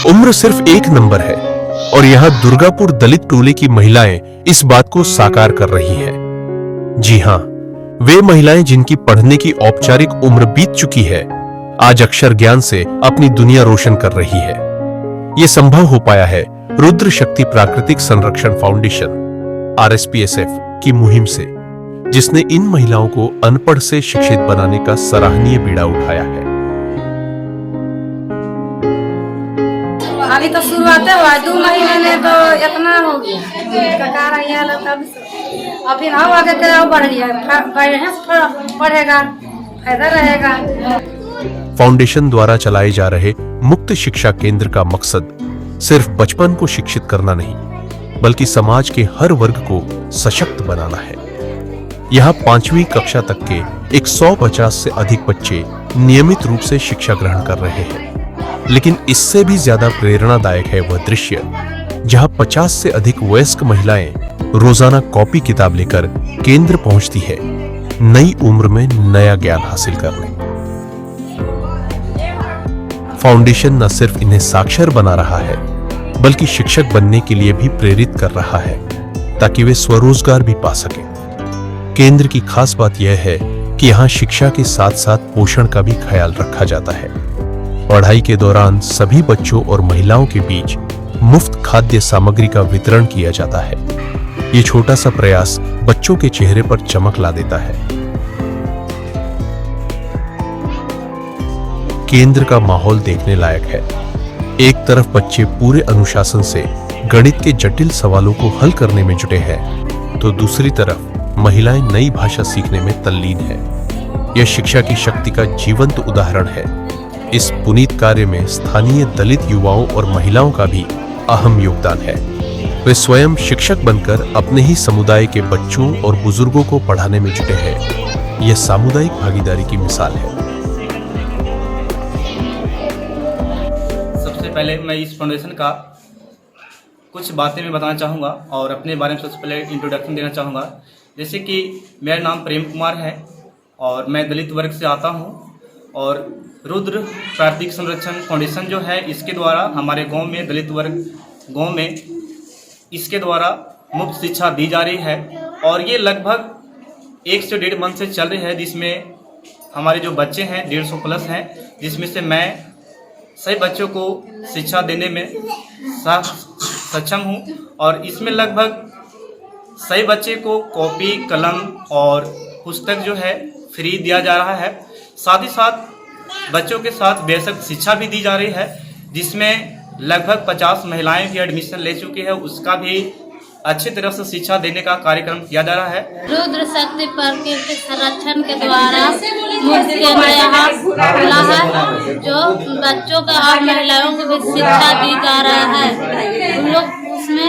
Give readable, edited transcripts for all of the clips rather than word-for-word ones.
उम्र सिर्फ एक नंबर है और यहाँ दुर्गापुर दलित टोले की महिलाएं इस बात को साकार कर रही हैं। जी हां, वे महिलाएं जिनकी पढ़ने की औपचारिक उम्र बीत चुकी है, आज अक्षर ज्ञान से अपनी दुनिया रोशन कर रही है। ये संभव हो पाया है रुद्र शक्ति प्राकृतिक संरक्षण फाउंडेशन RSPSF की मुहिम से, जिसने इन महिलाओं को अनपढ़ से शिक्षित बनाने का सराहनीय बीड़ा उठाया है। अभी तो शुरुआत हुआ, 2 महीने में तो इतना हो गया, अभी हम आगे बढ़ गया, पढ़ेगा, फायदा रहेगा। फाउंडेशन द्वारा चलाए जा रहे मुक्त शिक्षा केंद्र का मकसद सिर्फ बचपन को शिक्षित करना नहीं, बल्कि समाज के हर वर्ग को सशक्त बनाना है। यहाँ 5वीं कक्षा तक के 150 से अधिक बच्चे नियमित रूप से शिक्षा ग्रहण कर रहे हैं, लेकिन इससे भी ज्यादा प्रेरणादायक है वह दृश्य जहां 50 से अधिक वयस्क महिलाएं रोजाना कॉपी किताब लेकर केंद्र पहुंचती है, नई उम्र में नया ज्ञान हासिल करने। फाउंडेशन न सिर्फ इन्हें साक्षर बना रहा है, बल्कि शिक्षक बनने के लिए भी प्रेरित कर रहा है, ताकि वे स्वरोजगार भी पा सकें। केंद्र की खास बात यह है कि यहाँ शिक्षा के साथ साथ पोषण का भी ख्याल रखा जाता है। पढ़ाई के दौरान सभी बच्चों और महिलाओं के बीच मुफ्त खाद्य सामग्री का वितरण किया जाता है। ये छोटा सा प्रयास बच्चों के चेहरे पर चमक ला देता है। केंद्र का माहौल देखने लायक है। एक तरफ बच्चे पूरे अनुशासन से गणित के जटिल सवालों को हल करने में जुटे हैं, तो दूसरी तरफ महिलाएं नई भाषा सीखने में तल्लीन है। यह शिक्षा की शक्ति का जीवंत उदाहरण है। इस पुनीत कार्य में स्थानीय दलित युवाओं और महिलाओं का भी अहम योगदान है। वे स्वयं शिक्षक बनकर अपने ही समुदाय के बच्चों और बुजुर्गों को पढ़ाने में जुटे हैं। यह सामुदायिक भागीदारी की मिसाल है। सबसे पहले मैं इस फाउंडेशन का कुछ बातें मैं बताना चाहूँगा और अपने बारे में सबसे पहले इंट्रोडक्शन देना चाहूँगा। जैसे कि मेरा नाम प्रेम कुमार है और मैं दलित वर्ग से आता हूँ, और रुद्र प्राकृतिक संरक्षण फाउंडेशन जो है, इसके द्वारा हमारे गांव में दलित वर्ग गांव में इसके द्वारा मुफ्त शिक्षा दी जा रही है। और ये लगभग 1 से 1.5 मंथ से चल रही है, जिसमें हमारे जो बच्चे हैं 150 प्लस हैं, जिसमें से मैं सही बच्चों को शिक्षा देने में सक्षम हूँ। और इसमें लगभग सही बच्चे को कॉपी कलम और पुस्तक जो है फ्री दिया जा रहा है। साथ ही साथ बच्चों के साथ बेसिक शिक्षा भी दी जा रही है, जिसमें लगभग 50 महिलाएं भी एडमिशन ले चुकी है। उसका भी अच्छी तरह से शिक्षा देने का कार्यक्रम किया जा रहा है। रुद्र शक्ति प्राकृतिक संरक्षण के द्वारा मुफ्त केंद्र यहाँ खुला है, जो बच्चों का और महिलाओं को भी शिक्षा दी जा रहा है। हम लोग उसमें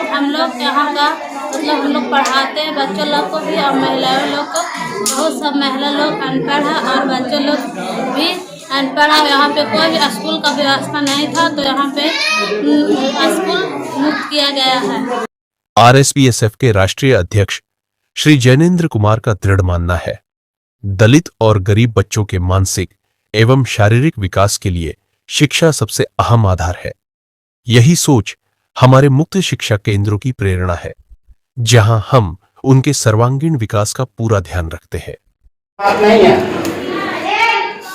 हम लोग यहाँ का मतलब हम लोग पढ़ाते हैं बच्चों लोग को भी और महिलाओं लोग को। बहुत सब महिला लोग अनपढ़ है और बच्चों लोग भी अनपढ़ है। यहाँ पे कोई भी स्कूल का व्यवस्था नहीं था, तो यहाँ पे स्कूल मुक्त किया गया है। RSPSF के राष्ट्रीय अध्यक्ष श्री जैनेन्द्र कुमार का दृढ़ मानना है, दलित और गरीब बच्चों के मानसिक एवं शारीरिक विकास के लिए शिक्षा सबसे अहम आधार है। यही सोच हमारे मुक्त शिक्षा केंद्रों की प्रेरणा है, जहां हम उनके सर्वांगीण विकास का पूरा ध्यान रखते हैं। बात नहीं है,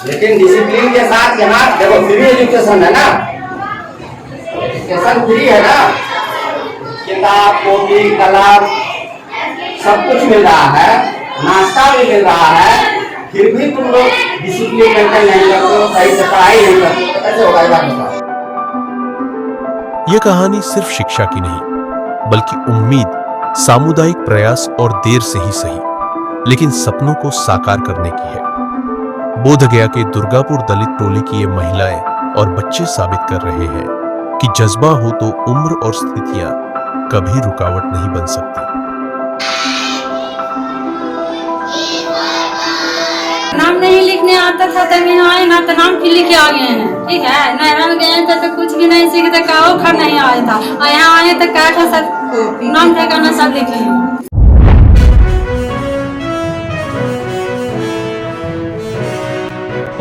लेकिन डिसिप्लिन के साथ यहाँ देखो फ्री एजुकेशन है ना, एजुकेशन फ्री है ना, किताब कॉपी कलम सब कुछ मिल रहा है, नाश्ता भी मिल रहा है, फिर भी तुम लोग डिसिप्लिन मेंटेन नहीं करते हो, सही से पढ़ाई नहीं करते हो, कैसे होगा ये बात बताओ। यह कहानी सिर्फ शिक्षा की नहीं, बल्कि उम्मीद, सामुदायिक प्रयास और देर से ही सही, लेकिन सपनों को साकार करने की है। बोधगया के दुर्गापुर दलित टोले की ये महिलाएं और बच्चे साबित कर रहे हैं कि जज्बा हो तो उम्र और स्थितियां कभी रुकावट नहीं बन सकती। नाम नहीं लिखने आता था तब यहाँ आए ना, तो नाम भी लिखे आ गए हैं। ठीक है, नहर गए थे तो कुछ भी नहीं सीखते, काओ खा नहीं आया था, और यहाँ आए तो क्या सब नाम ठिकाना सब लिखे हैं।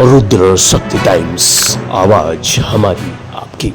रुद्र शक्ति टाइम्स, आवाज हमारी आपकी।